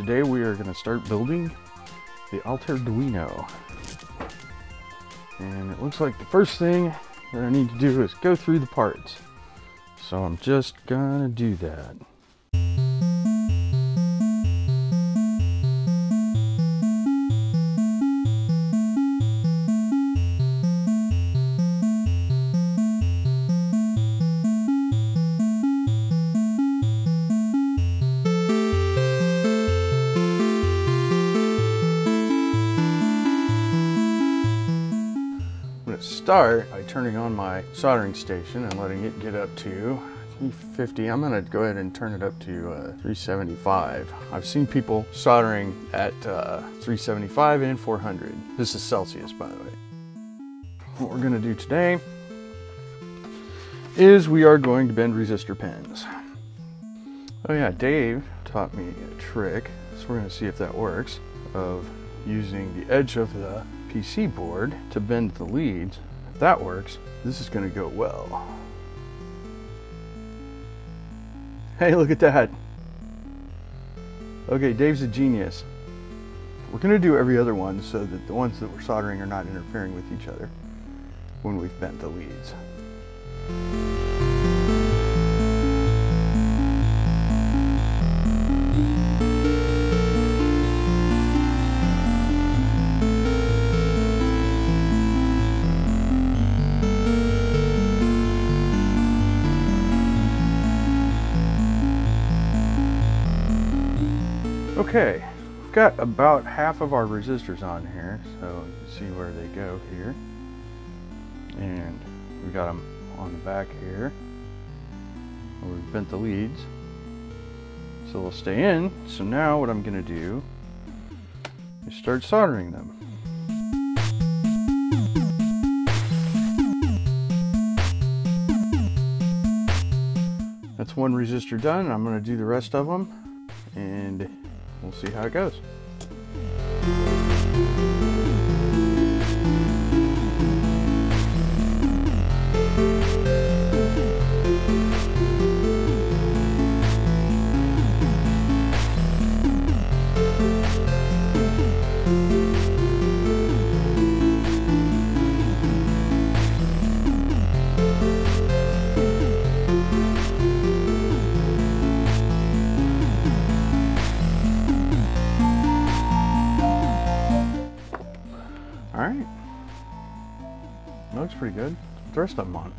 today we are going to start building the AltairDuino. And it looks like the first thing that I need to do is go through the parts. So I'm just gonna do that. Start by turning on my soldering station and letting it get up to 350. I'm going to go ahead and turn it up to 375. I've seen people soldering at 375 and 400. This is Celsius, by the way. What we're going to do today is we are going to bend resistor pins. Oh yeah, Dave taught me a trick, so we're going to see if that works, of using the edge of the PC board to bend the leads. If that works, this is going to go well. Hey, look at that. Okay, Dave's a genius. We're going to do every other one so that the ones that we're soldering are not interfering with each other when we've bent the leads. Okay, we've got about half of our resistors on here, so you can see where they go here. And we got them on the back here. We've bent the leads, so they'll stay in. So now what I'm going to do is start soldering them. That's one resistor done, and I'm going to do the rest of them, and we'll see how it goes. Alright, that looks pretty good. Put the rest of them on.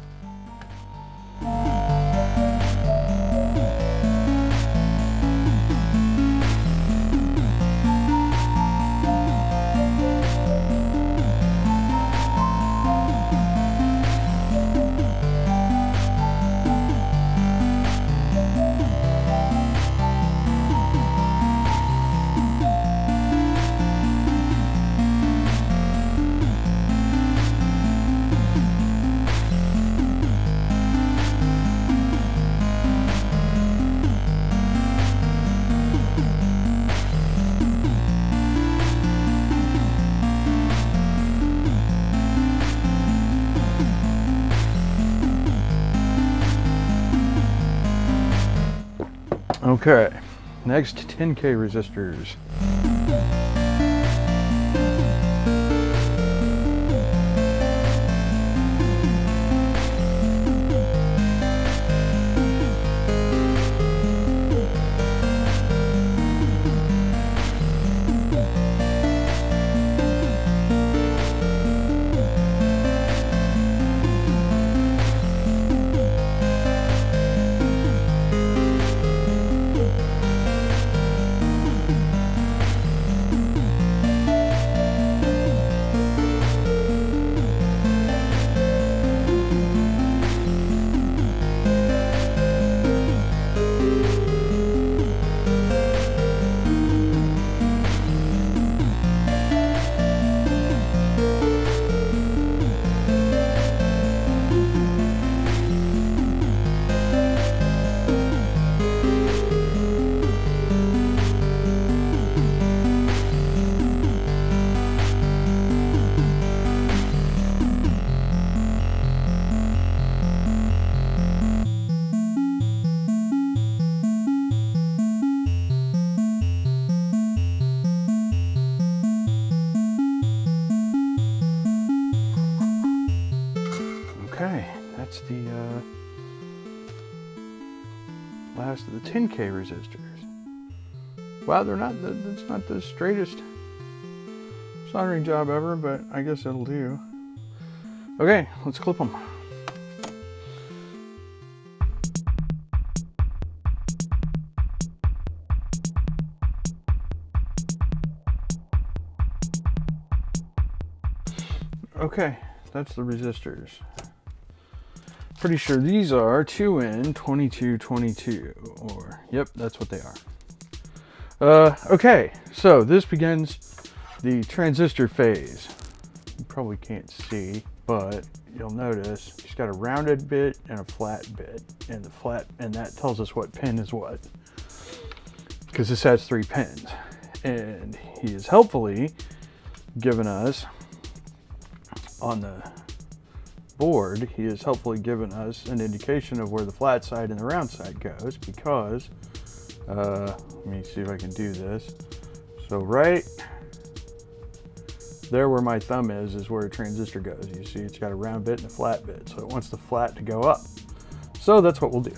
Okay, next 10K resistors. rest of the 10K resistors. Wow, that's not the straightest soldering job ever, but I guess it'll do. Okay, let's clip them. Okay, that's the resistors. Pretty sure these are 2N2222, or yep, that's what they are. Okay, so this begins the transistor phase. You probably can't see, but you'll notice it's got a rounded bit and a flat bit, and that tells us what pin is what, because this has 3 pins. And he has helpfully given us on the board, he has helpfully given us an indication of where the flat side and the round side goes, because let me see if I can do this. So right there where my thumb is where a transistor goes. You see it's got a round bit and a flat bit, so it wants the flat to go up. So that's what we'll do.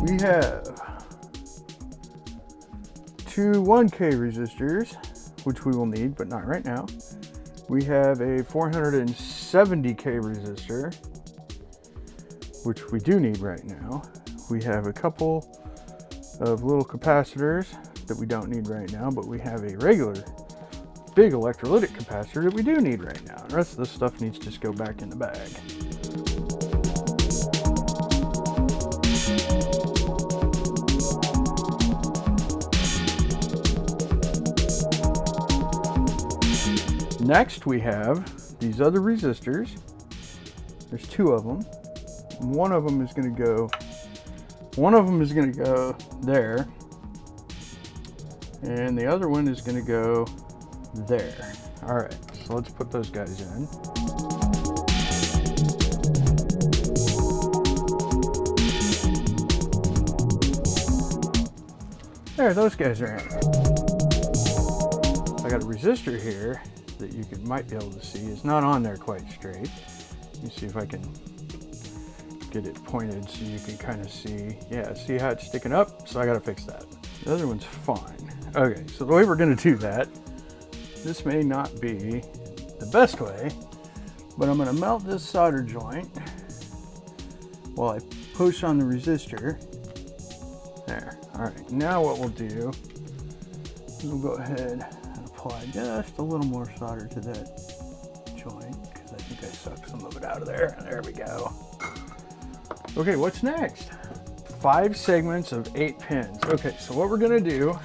We have 2 1K resistors, which we will need, but not right now. We have a 470K resistor, which we do need right now. We have a couple of little capacitors that we don't need right now, but we have a regular big electrolytic capacitor that we do need right now. The rest of this stuff needs to just go back in the bag. Next, we have these other resistors. There's 2 of them. One of them is going to go there, and the other one is going to go there. All right, so let's put those guys in. There, those guys are in. I got a resistor here that you might be able to see. It's not on there quite straight. Let me see if I can get it pointed so you can kind of see. Yeah, see how it's sticking up? So I gotta fix that. The other one's fine. Okay, so the way we're gonna do that, this may not be the best way, but I'm gonna melt this solder joint while I push on the resistor. There. All right, now what we'll do is we'll go ahead and apply just a little more solder to that joint, because I think I sucked some of it out of there. There we go. Okay, what's next? 5 segments of 8 pins. Okay, so what we're gonna do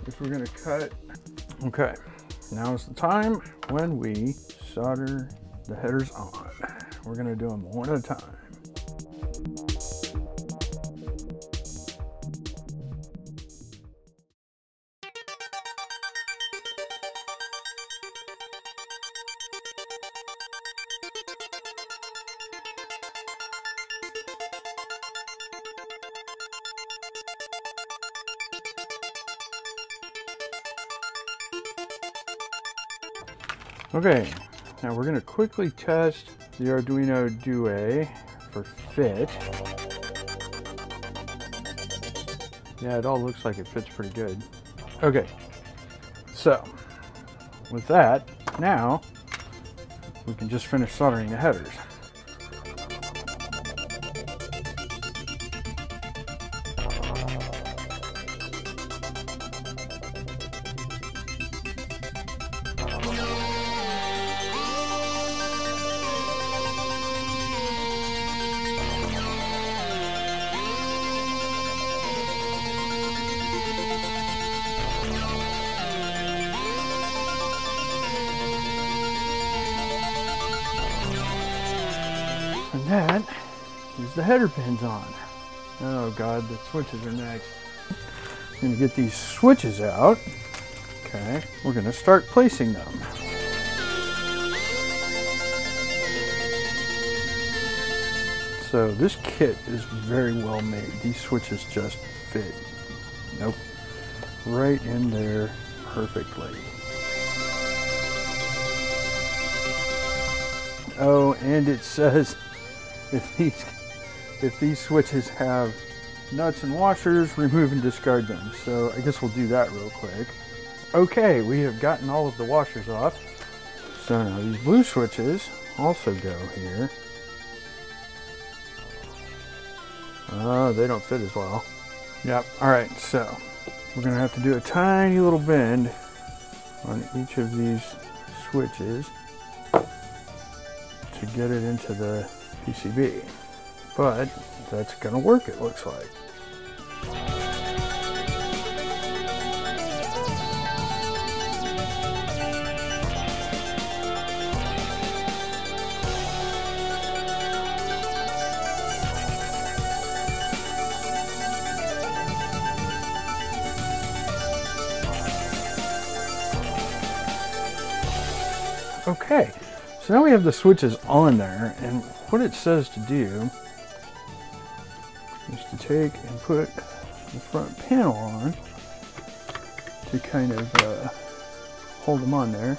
is we're gonna cut. Okay, now is the time when we solder the headers on. We're gonna do them one at a time. Okay, now we're going to quickly test the Arduino Duo for fit. Yeah, it all looks like it fits pretty good. Okay, so with that, now we can just finish soldering the headers. And that is the header pins on. Oh god, the switches are next. I'm going to get these switches out. Okay, we're going to start placing them. So this kit is very well made. These switches just fit. Nope. Right in there perfectly. Oh, and it says if these switches have nuts and washers, remove and discard them. So I guess we'll do that real quick. Okay, we have gotten all of the washers off. So now these blue switches also go here. Oh, they don't fit as well. Yep, alright, so we're going to have to do a tiny little bend on each of these switches to get it into the PCB. But that's going to work, it looks like. Okay, so now we have the switches on there, and what it says to do is to take and put the front panel on to kind of hold them on there.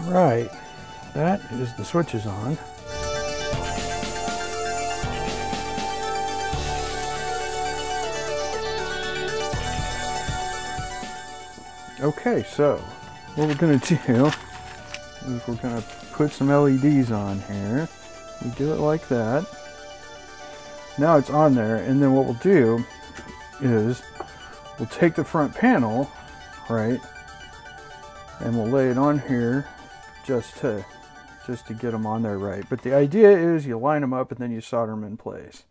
Right, that is the switches on. Okay, so what we're going to do is we're going to put some LEDs on here. We do it like that. Now it's on there, and then what we'll do is we'll take the front panel, right, and we'll lay it on here just to get them on there right. But the idea is you line them up and then you solder them in place.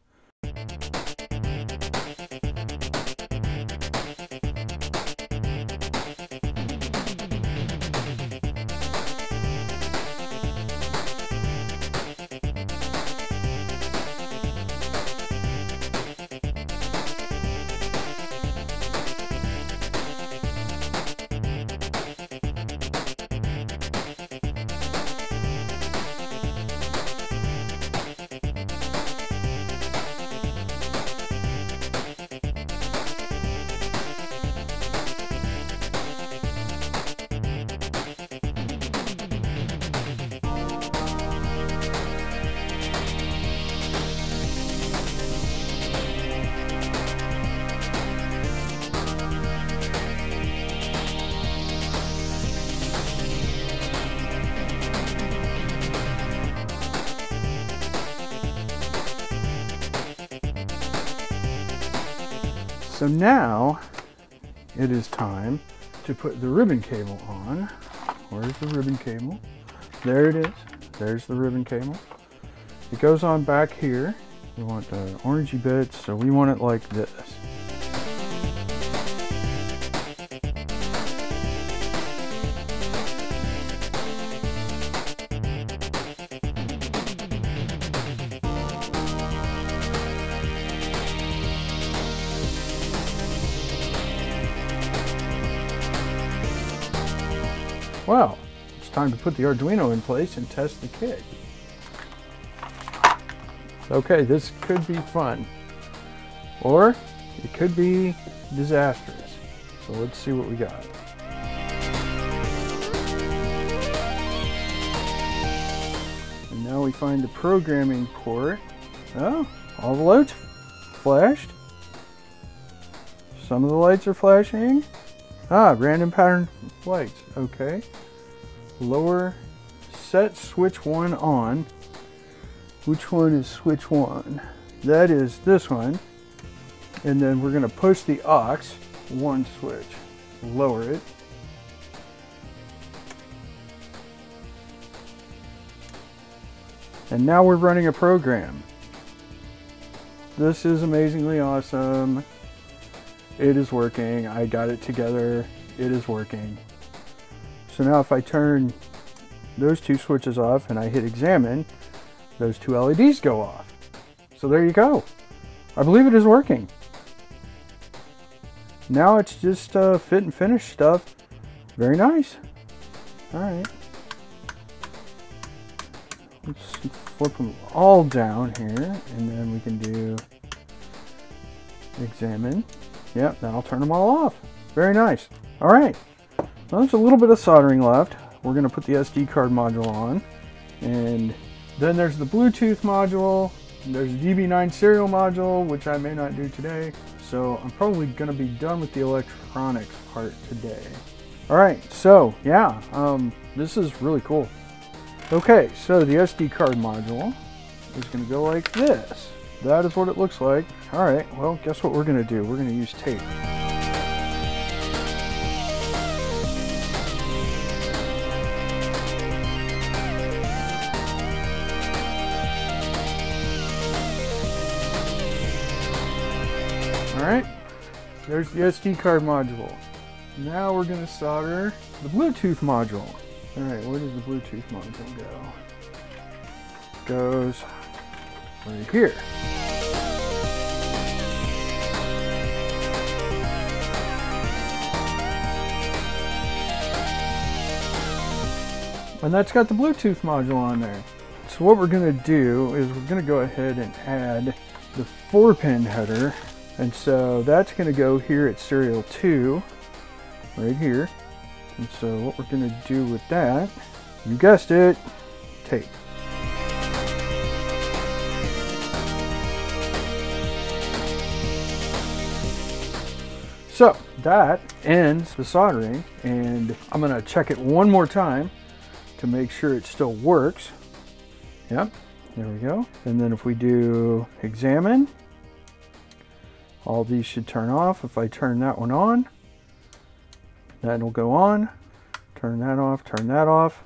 So now it is time to put the ribbon cable on. Where's the ribbon cable? There it is. There's the ribbon cable. It goes on back here. We want the orangey bits, so we want it like this. Well, it's time to put the Arduino in place and test the kit. Okay, this could be fun, or it could be disastrous. So let's see what we got. And now we find the programming port. Oh, all the lights flashed. Some of the lights are flashing. Ah, random pattern lights. Okay. Lower set switch 1 on. Which one is switch 1? That is this one. And then we're going to push the aux 1 switch. Lower it. And now we're running a program. This is amazingly awesome. It is working. I got it together. It is working. So now if I turn those 2 switches off and I hit examine, those 2 LEDs go off. So there you go. I believe it is working. Now it's just fit and finish stuff. Very nice. All right. Let's flip them all down here, and then we can do examine. Yep, then I'll turn them all off. Very nice. All right. Well, there's a little bit of soldering left. We're going to put the SD card module on, and then there's the Bluetooth module. There's the DB9 serial module, which I may not do today. So I'm probably going to be done with the electronics part today. All right. So yeah, this is really cool. Okay. So the SD card module is going to go like this. That is what it looks like. All right. Well, guess what we're going to do? We're going to use tape. Alright, there's the SD card module. Now we're going to solder the Bluetooth module. Alright, where does the Bluetooth module go? It goes right here. And that's got the Bluetooth module on there. So what we're going to do is we're going to go ahead and add the 4-pin header. And so that's going to go here at serial 2, right here. And so what we're going to do with that, you guessed it, tape. So that ends the soldering, and I'm going to check it one more time to make sure it still works. Yep, there we go. And then if we do examine, all these should turn off. If I turn that one on, that'll go on. Turn that off,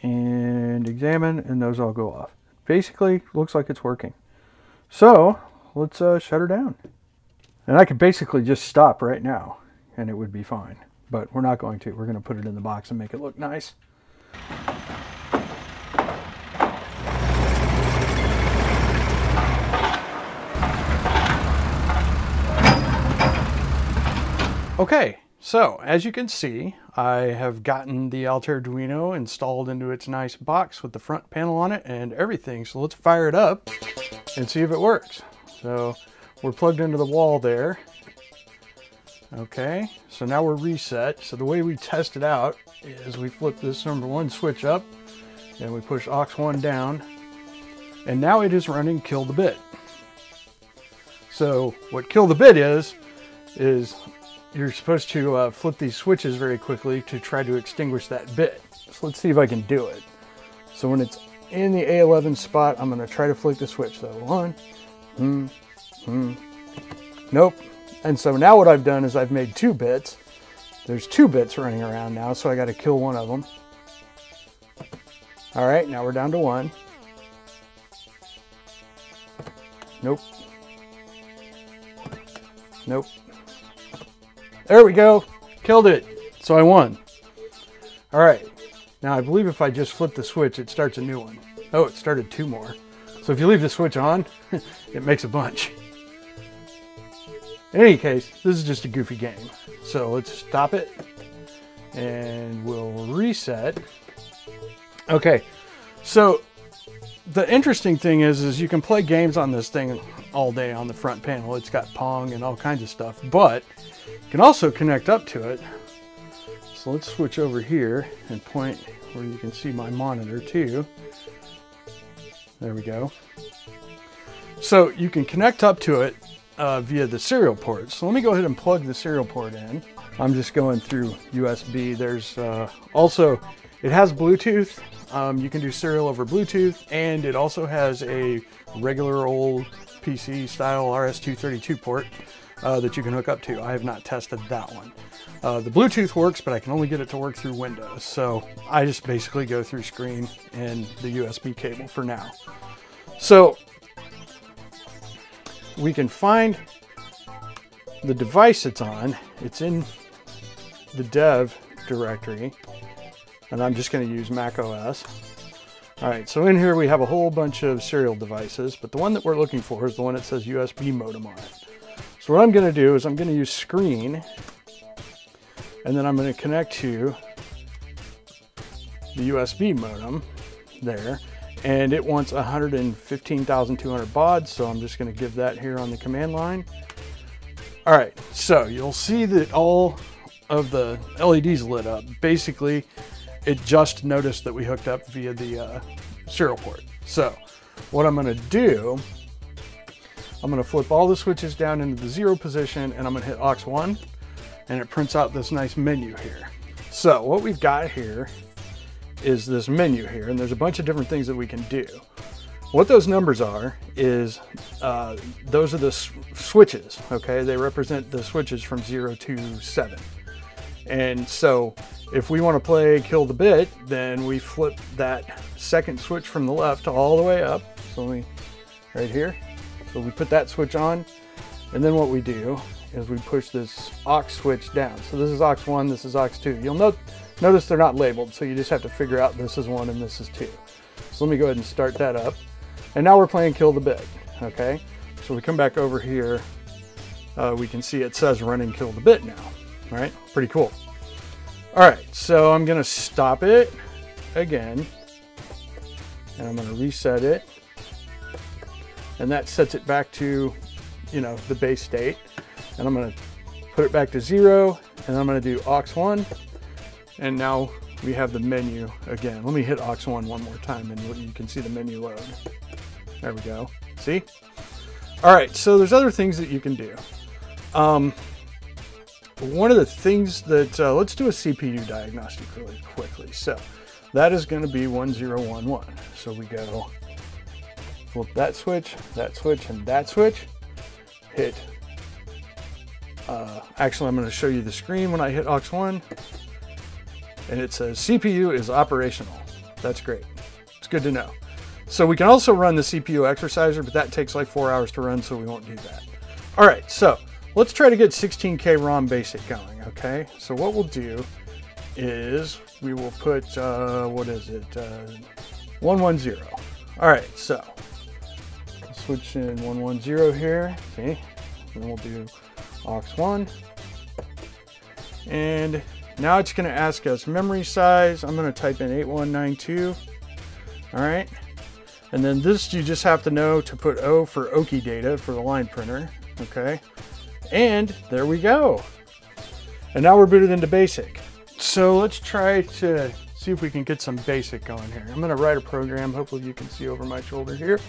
and examine, and those all go off. Basically, looks like it's working. So let's shut her down. And I could basically just stop right now, and it would be fine. But we're not going to. We're going to put it in the box and make it look nice. Okay, so as you can see, I have gotten the AltairDuino installed into its nice box with the front panel on it and everything. So let's fire it up and see if it works. So we're plugged into the wall there. Okay, so now we're reset. So the way we test it out is we flip this number 1 switch up and we push aux 1 down, and now it is running kill the bit. So what kill the bit is you're supposed to flip these switches very quickly to try to extinguish that bit. So let's see if I can do it. So when it's in the A11 spot, I'm going to try to flick the switch though. 1, nope, And so now what I've done is I've made 2 bits. There's 2 bits running around now, so I got to kill one of them. All right, now we're down to 1. Nope. Nope. There we go. Killed it. So I won. All right. Now I believe if I just flip the switch, it starts a new one. Oh, it started 2 more. So if you leave the switch on, it makes a bunch. In any case, this is just a goofy game. So let's stop it and we'll reset. Okay. So the interesting thing is you can play games on this thing all day on the front panel. It's got Pong and all kinds of stuff, but you can also connect up to it. So let's switch over here and point where you can see my monitor too. There we go. So you can connect up to it via the serial port. So let me go ahead and plug the serial port in. I'm just going through USB. There's also, it has Bluetooth. You can do serial over Bluetooth, and it also has a regular old PC style RS-232 port that you can hook up to. I have not tested that one. The Bluetooth works, but I can only get it to work through Windows. So I just basically go through screen and the USB cable for now. So we can find the device it's on. It's in the dev directory, and I'm just going to use Mac OS. All right, so in here we have a whole bunch of serial devices, but the one that we're looking for is the one that says USB modem on it. So what I'm going to do is I'm going to use screen, and then I'm going to connect to the USB modem there, and it wants 115,200 baud, so I'm just going to give that here on the command line. All right, so you'll see that all of the LEDs lit up. Basically, it just noticed that we hooked up via the serial port. So what I'm going to do, I'm going to flip all the switches down into the 0 position, and I'm going to hit aux 1, and it prints out this nice menu here. So what we've got here is this menu here, and there's a bunch of different things that we can do. What those numbers are is those are the switches, okay? They represent the switches from 0 to 7. And so if we want to play Kill the Bit, then we flip that second switch from the left all the way up. So right here. So we put that switch on, and then what we do is we push this aux switch down. So this is aux 1, this is aux 2. You'll notice they're not labeled, so you just have to figure out this is 1 and this is 2. So let me go ahead and start that up. And now we're playing Kill the Bit, okay? So we come back over here, we can see it says running Kill the Bit now, right? Pretty cool. All right, so I'm gonna stop it again, and I'm gonna reset it. And that sets it back to, the base state. And I'm gonna put it back to 0, and I'm gonna do aux 1. And now we have the menu again. Let me hit aux 1 one more time, and you can see the menu load. There we go. See? All right, so there's other things that you can do. One of the things that, let's do a CPU diagnostic really quickly. So that is going to be 1011. So we go flip that switch, and that switch. Hit, actually I'm going to show you the screen when I hit aux 1. And it says CPU is operational. That's great. It's good to know. So we can also run the CPU exerciser, but that takes like 4 hours to run, so we won't do that. All right, so let's try to get 16K ROM basic going, okay? So what we'll do is we will put, 110. All right, so I'll switch in 110 here, see? And then we'll do aux 1. And now it's going to ask us memory size. I'm going to type in 8192. All right. And then this you just have to know to put O for Oki data for the line printer. Okay. And there we go. And now we're booted into BASIC. So let's try to see if we can get some BASIC going here. I'm going to write a program. Hopefully you can see over my shoulder here.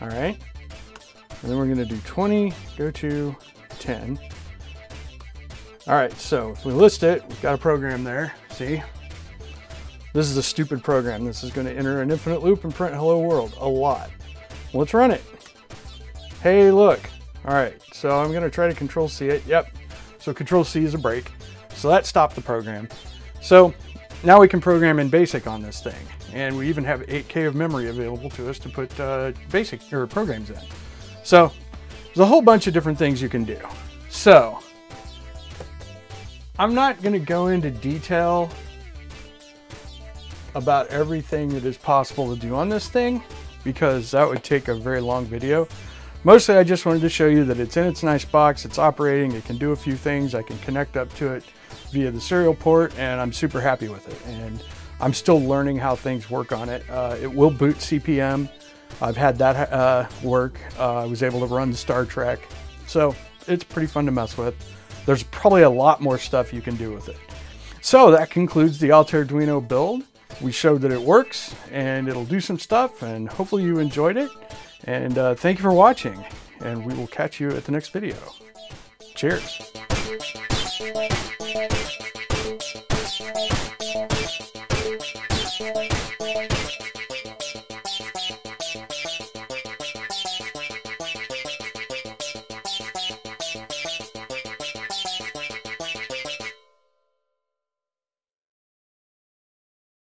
All right. And then we're going to do 20, go to 10. All right, so if we list it, we've got a program there, see? This is a stupid program. This is going to enter an infinite loop and print hello world a lot. Let's run it. Hey, look, All right, so I'm gonna try to Control C it. Yep, so Control C is a break. So that stopped the program. So now we can program in BASIC on this thing. And we even have 8K of memory available to us to put basic or programs in. So there's a whole bunch of different things you can do. So I'm not gonna go into detail about everything that is possible to do on this thing because that would take a very long video. Mostly I just wanted to show you that it's in its nice box, it's operating, it can do a few things, I can connect up to it via the serial port, and I'm super happy with it. And I'm still learning how things work on it. It will boot CPM. I've had that work. I was able to run Star Trek. So it's pretty fun to mess with. There's probably a lot more stuff you can do with it. So that concludes the AltairDuino build. We showed that it works and it'll do some stuff, and hopefully you enjoyed it. And thank you for watching, and we will catch you at the next video. Cheers. Thank you.